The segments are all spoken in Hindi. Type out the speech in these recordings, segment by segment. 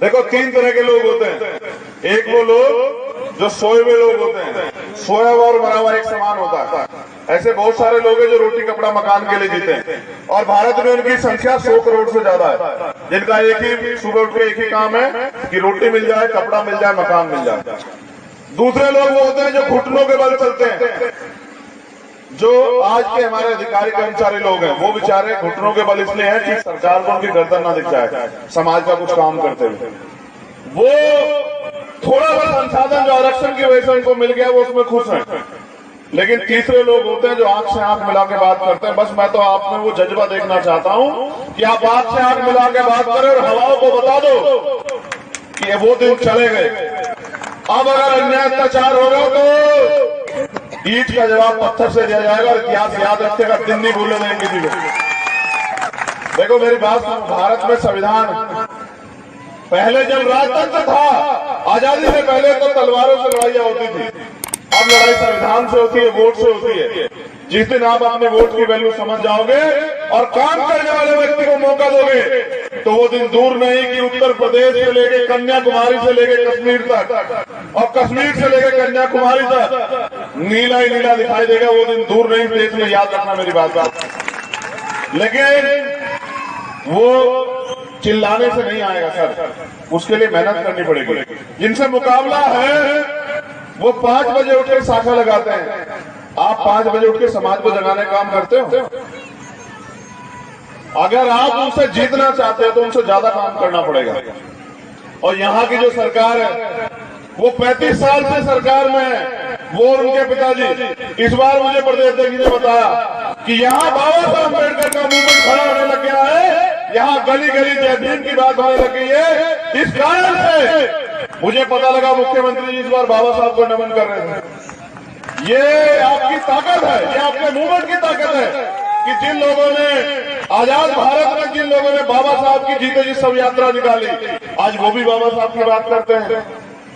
देखो, तीन तरह के लोग होते हैं। एक वो लोग जो सोए हुए लोग होते हैं, सोया हुआ और मरा हुआ एक समान होता है। ऐसे बहुत सारे लोग हैं जो रोटी कपड़ा मकान के लिए जीते हैं, और भारत में उनकी संख्या 100 करोड़ से ज्यादा है, जिनका एक ही सुबह उठ के एक ही काम है कि रोटी मिल जाए, कपड़ा मिल जाए, मकान मिल जाए। दूसरे लोग वो होते हैं जो घुटनों के बल चलते हैं। जो आज के हमारे अधिकारी कर्मचारी लोग हैं, वो बेचारे घुटनों के बल इसलिए हैं कि सरकार को उनकी गर्दन ना दिख जाए समाज का कुछ काम करते हुए। वो थोड़ा बहुत संसाधन जो आरक्षण की वजह से उनको मिल गया, वो उसमें खुश हैं। लेकिन तीसरे लोग होते हैं जो आंख से आंख मिला के बात करते हैं। बस मैं तो आप में वो जज्बा देखना चाहता हूं कि आप आंख से आंख मिला के बात करें और हवाओं को बता दो कि वो दिन चले गए। अब अगर अन्याय अत्याचार होगा तो ईंट का जवाब पत्थर से दिया जाएगा। और इतिहास याद रखेगा, दिन नहीं भूलने देंगे किसी को। देखो मेरी बात सुनो, भारत में संविधान, पहले जब राजतंत्र था, आजादी से पहले तो तलवारों से लड़ाइयां होती थी। अब लड़ाई संविधान से होती है, वोट से होती है। जिस दिन आप अपने वोट की वैल्यू समझ जाओगे और काम करने वाले व्यक्ति को मौका दोगे, तो वो दिन दूर नहीं कि उत्तर प्रदेश से लेके कन्याकुमारी से लेके कश्मीर तक, और कश्मीर से लेके कन्याकुमारी तक नीला ही नीला दिखाई देगा। वो दिन दूर नहीं, देश में, याद रखना मेरी बात। लेकिन वो चिल्लाने से नहीं आएगा सर, उसके लिए मेहनत करनी पड़ेगी। जिनसे मुकाबला है वो 5 बजे उठ के शाखा लगाते हैं। आप 5 बजे उठ के समाज को जगाने का काम करते हो? अगर आप उनसे जीतना चाहते हो तो उनसे ज्यादा काम करना पड़ेगा। और यहाँ की जो सरकार है वो 35 साल से सरकार में है, वो और उनके पिताजी। इस बार मुझे प्रदेश अध्यक्ष ने बताया कि यहाँ बाबा साहब अम्बेडकर का मूवमेंट खड़ा होने लग गया है, यहाँ गली गली जय भीम की बात होने लग गई है। इस कारण से मुझे पता लगा मुख्यमंत्री जी इस बार बाबा साहब को नमन कर रहे थे। ये आपकी ताकत है, ये आपके मूवमेंट की ताकत है कि जिन लोगों ने आजाद भारत में, जिन लोगों ने बाबा साहब की जीते जी सब यात्रा निकाली, आज वो भी बाबा साहब की बात करते हैं।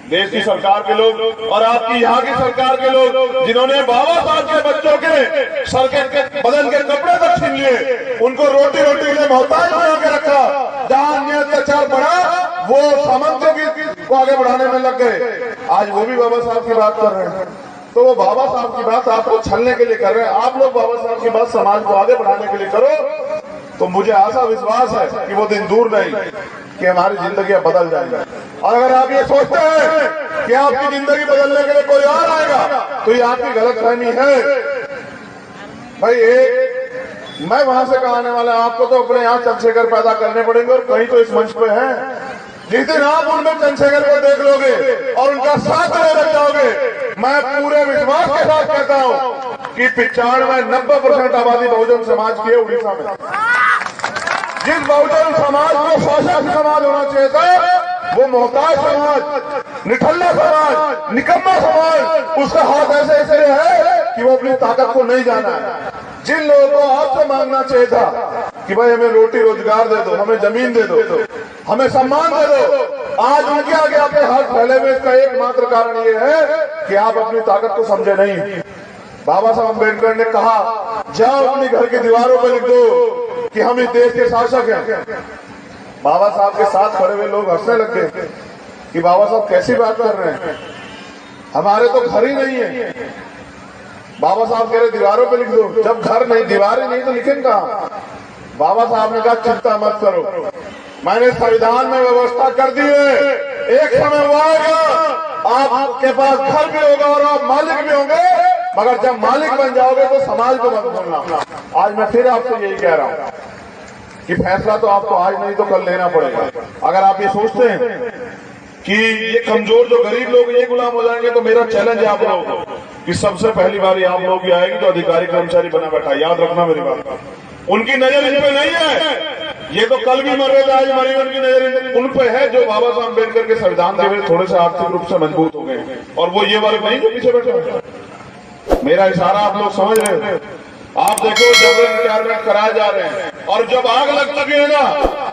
देश की सरकार के लोग और आपकी यहाँ की सरकार के लोग जिन्होंने बाबा साहब के बच्चों के सर के बदन के कपड़े तक छीन लिए, उनको रोटी रोटी के लिए मोहताज बना के रखा। जहाँ अन्याय अत्याचार बढ़ा वो सामंतों को आगे बढ़ाने में लग गए। आज वो भी बाबा साहब की बात कर रहे हैं। तो वो बाबा साहब की बात आपको छलने के लिए कर रहे हैं। आप लोग बाबा साहब की बात समाज को आगे बढ़ाने के लिए करो, तो मुझे आशा विश्वास है कि वो दिन दूर नहीं कि हमारी जिंदगी बदल जाएगी। और अगर आप ये सोचते हैं कि आपकी जिंदगी बदलने के लिए कोई और आएगा, तो ये आपकी गलतफहमी है। भाई मैं वहां से कहा आने वाला, आपको तो अपने यहाँ चंद्रशेखर पैदा करने पड़ेंगे, और कहीं तो इस मंच पे है। जिस दिन आप उनमें चंद्रशेखर को देख लोगे और उनका साथ देने लग जाओगे, मैं पूरे विश्वास के साथ कहता हूं कि 95-90% आबादी बहुजन समाज की है उड़ीसा में। जिस बहुजन समाज को शासक समाज होना चाहिए था, वो मोहताज समाज, निठल्ला समाज, निकम्मा समाज, उसका हाथ ऐसे ऐसे है कि वो अपनी ताकत को नहीं जाना है। जिन लोगों को आपसे मांगना चाहिए था कि भाई हमें रोटी रोजगार दे दो, हमें जमीन दे दो, हमें सम्मान दे दो, आज उनके आगे आपके हाथ फैले हुए। इसका एकमात्र कारण ये है कि आप अपनी ताकत को समझे नहीं। बाबा साहब अम्बेडकर ने कहा, जाओ अपनी घर की दीवारों पर लिख दो कि हम इस देश के शासक हैं। बाबा साहब के साथ खड़े हुए लोग हंसने लग गए कि बाबा साहब कैसी बात कर रहे हैं, हमारे तो घर ही नहीं है। बाबा साहब कह रहे दीवारों पे लिख दो। जब घर नहीं, दीवारें नहीं, तो लिखेंगे कहां? बाबा साहब ने कहा चिंता मत करो, मैंने संविधान में व्यवस्था कर दी है। एक समय वो आएगा आपके पास घर भी होगा और आप मालिक भी होंगे, मगर जब मालिक बन जाओगे तो समाज को मत भूलना। आज मैं फिर आपसे यही कह रहा हूं कि फैसला तो आपको आज नहीं तो कल लेना पड़ेगा। अगर आप ये सोचते हैं कि ये कमजोर जो गरीब लोग ये गुलाम हो जाएंगे, तो मेरा चैलेंज है आप लोगों को कि सबसे पहली बारी आप लोग की आएगी तो अधिकारी कर्मचारी बना बैठा। याद रखना मेरी बात, उनकी नजर इन पे नहीं है। ये तो कल भी मर रहे थे, आज मरी, उनकी नजर उन पे है जो बाबा साहब अम्बेडकर के संविधान के वजह थोड़े से आर्थिक रूप से मजबूत हो गए, और वो ये वाले नहीं जो पीछे बैठे। मेरा इशारा आप लोग समझ रहे हो? आप देखो जब रिटायरमेंट कराए जा रहे हैं, और जब आग लग लगी है ना,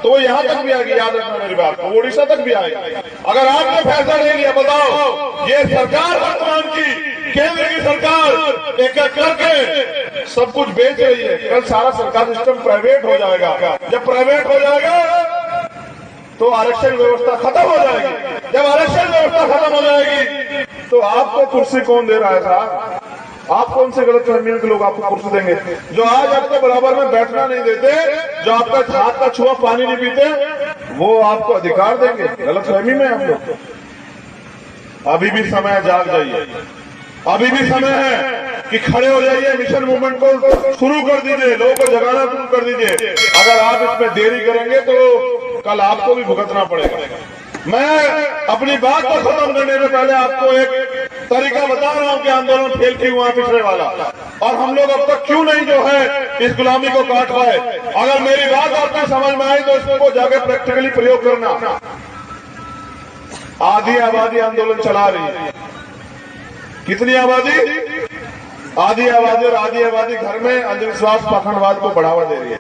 तो वो यहाँ तक भी आएगी। याद रखना मेरी बात, वो उड़ीसा तक भी आएगी। अगर आपने फैसला नहीं लिया, बताओ ये सरकार वर्तमान की केंद्र की सरकार एक एक करके सब कुछ बेच रही है। कल सारा सरकार सिस्टम प्राइवेट हो जाएगा। जब प्राइवेट हो जाएगा तो आरक्षण व्यवस्था खत्म हो जाएगी। जब आरक्षण व्यवस्था खत्म हो जाएगी तो आपको कुर्सी कौन दे रहा है साहब? आप कौन से गलत फहमियों के लोग आपको कुर्सी देंगे? जो आज आपको बराबर में बैठना नहीं देते, जो आपका हाथ का छुआ पानी नहीं पीते, वो आपको अधिकार देंगे? गलत फहमी में आप लोग। अभी भी समय, जाग जाइए, अभी भी समय है कि खड़े हो जाइए, मिशन मूवमेंट को शुरू कर दीजिए, लोगों को जगाना शुरू कर दीजिए। अगर आप इसमें देरी करेंगे तो कल आपको भी भुगतना पड़ेगा। मैं अपनी बात को खत्म करने से पहले आपको एक तरीका बता रहा हूं कि आंदोलन फेल क्यों हुआ पिछले वाला, और हम लोग अब तक क्यों नहीं जो है इस गुलामी को काट पाए। अगर मेरी बात आपको समझ में आई तो इसको जाके प्रैक्टिकली प्रयोग करना। आधी आबादी आंदोलन चला रही है। कितनी आबादी? आधी आबादी। और आधी आबादी घर में अंधविश्वास, पाखंडवाद को बढ़ावा दे रही है।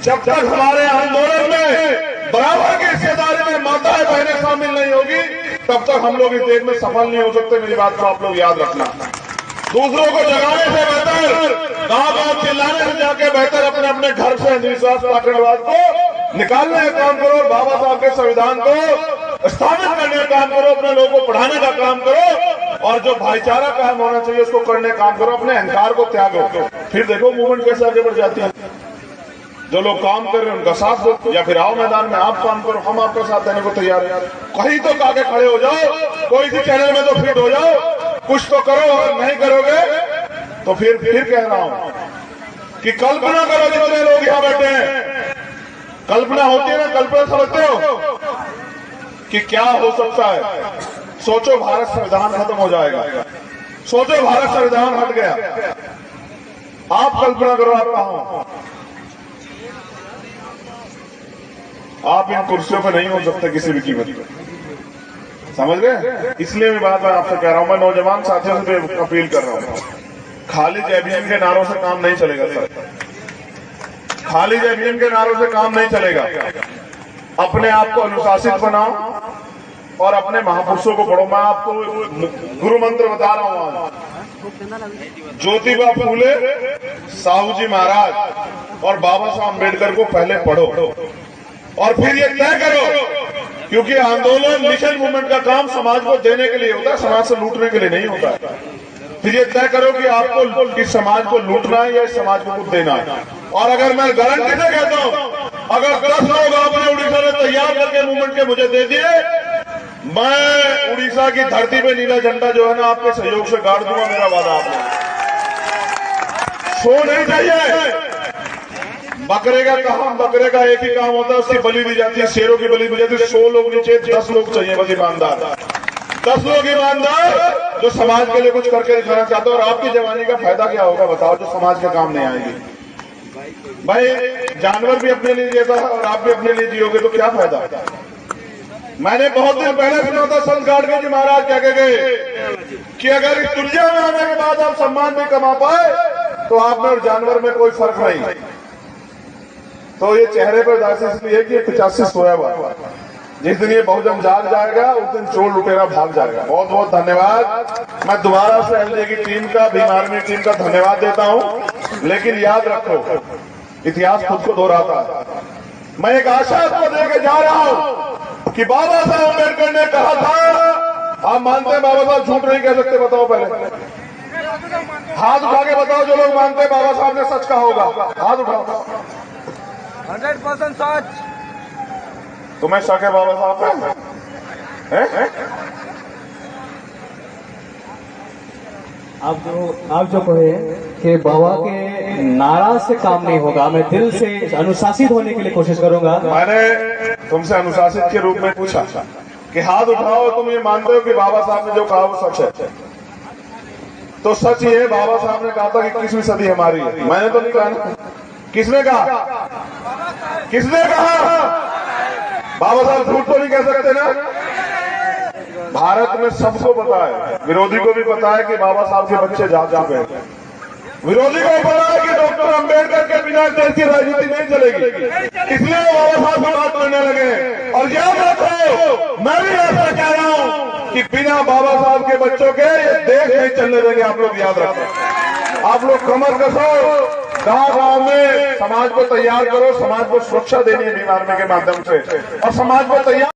जब तक हमारे आंदोलन में बराबर की हिस्सेदारी में माताएं बहनें शामिल नहीं होगी, तब तक हम लोग इस देश में सफल नहीं हो सकते। मेरी बात को आप लोग याद रखना। दूसरों को जगाने से बेहतर, गांव-गांव चिल्लाने से जाके बेहतर अपने अपने घर से अंधविश्वास, पाखंडवाद को निकालने का काम करो और बाबा साहब के संविधान को स्थापित करने का काम करो। अपने लोगों को पढ़ाने का काम करो और जो भाईचारा कायम होना चाहिए उसको करने का काम करो। अपने अहंकार को त्यागो, फिर देखो मूवमेंट कैसे आगे बढ़ जाती है। जो लोग काम कर रहे हैं उनका साथ दो, या फिर आओ मैदान में आप काम करो, हम आपका साथ देने को तैयार है। कहीं तो आगे खड़े हो जाओ, कोई सी चैनल में तो फिट हो जाओ, कुछ तो करो। अगर नहीं करोगे तो फिर कह रहा हूं कि कल्पना करो, जितने लोग यहां बैठे हैं, कल्पना होती है ना, कल्पना समझते हो कि क्या हो सकता है। सोचो भारत संविधान खत्म हो जाएगा, सोचो भारत संविधान हट गया, आप कल्पना करो आप कहां हो। आप इन कुर्सियों पर नहीं हो सकते किसी भी कीमत पर, समझ गए? इसलिए मैं बात आपसे कह रहा हूं, मैं नौजवान साथियों से भी अपील कर रहा हूं, खाली जय भीम के नारों से काम नहीं चलेगा सर, खाली जय भीम के नारों से काम नहीं चलेगा। अपने आप को अनुशासित बनाओ और अपने महापुरुषों को पढ़ो। मैं आपको गुरु मंत्र बता रहा हूं, ज्योतिबा फूले, साहू जी महाराज और बाबा साहब अम्बेडकर को पहले पढ़ो और फिर ये तय करो, क्योंकि आंदोलन, मिशन मूवमेंट का काम समाज को देने के लिए होता है, समाज से लूटने के लिए नहीं होता। फिर ये तय करो कि आपको इस समाज को लूटना है या इस समाज को कुछ देना है। और अगर मैं गारंटी से कहता हूं, अगर 10 लोग आपने उड़ीसा में तैयार करके मूवमेंट के मुझे दे दिए, मैं उड़ीसा की धरती पे नीला झंडा जो है ना आपके सहयोग से गाड़ दूंगा, मेरा वादा आपने। सो नहीं चाहिए। बकरे का काम, बकरे का एक ही काम होता है, उसकी बलि दी जाती है, शेरों की बलि दी जाती है। 100 लोग नीचे, 10 लोग चाहिए बस ईमानदार, 10 लोग ईमानदार जो समाज के लिए कुछ करके दिखाना चाहते हो। और आपकी जवानी का फायदा क्या होगा बताओ, जो समाज के काम नहीं आएगी। भाई जानवर भी अपने लिए जीता है और आप भी अपने लिए जियोगे तो क्या फायदा। मैंने बहुत दिन पहले सुना था संत गाडगे जी महाराज क्या कह गए कि अगर इस दुनिया में आने के बाद आप सम्मान भी कमा पाए तो आप में और जानवर में कोई फर्क नहीं। तो ये चेहरे पर उदासी इसलिए कि 85 सोया हुआ, जिस दिन ये बहुजन जाग जाएगा उस दिन चोर लुटेरा भाग जाएगा। बहुत बहुत धन्यवाद। मैं दोबारा से एलजे की टीम का, भीम आर्मी टीम का धन्यवाद देता हूं। लेकिन याद रखो, इतिहास खुद को दोहराता है। मैं एक आशा आपको देके जा रहा हूं कि बाबा साहब अम्बेडकर ने कहा था, आप मानते हैं बाबा साहब झूठ नहीं कह सकते? बताओ पहले हाथ उठा के बताओ जो लोग मानते हैं बाबा साहब ने सच कहा होगा, हाथ उठाओ। 100% सच। तुम्हें शक है बाबा साहब पे? आप जो कहे कि बाबा के नारा से काम नहीं होगा, मैं दिल से अनुशासित होने के लिए कोशिश करूंगा। मैंने तुमसे अनुशासित के रूप में पूछा कि हाथ उठाओ, तुम ये मानते हो कि बाबा साहब ने जो कहा वो सच है? तो सच ये है, बाबा साहब ने कहा था कि 21वीं सदी हमारी है। मैंने तो नहीं कहा ना। किसने कहा? किसने कहा? बाबा साहब झूठ तो नहीं कह सकते ना। भारत में सबको पता है, विरोधी को भी पता है कि बाबा साहब के बच्चे जा चुके हैं। विरोधी को पता है कि डॉक्टर अंबेडकर के बिना देश की राजनीति नहीं चलेगी, इसलिए बाबा साहब की बात करने लगे। और याद रखो, मैं भी ऐसा कह रहा हूं कि बिना बाबा साहब के बच्चों के ये देश नहीं चलने देंगे। आप लोग याद रखो, आप लोग कमर कसो, गांव में समाज को तैयार करो, समाज को सुरक्षा देनी है बीमारी के माध्यम से, और समाज को तैयार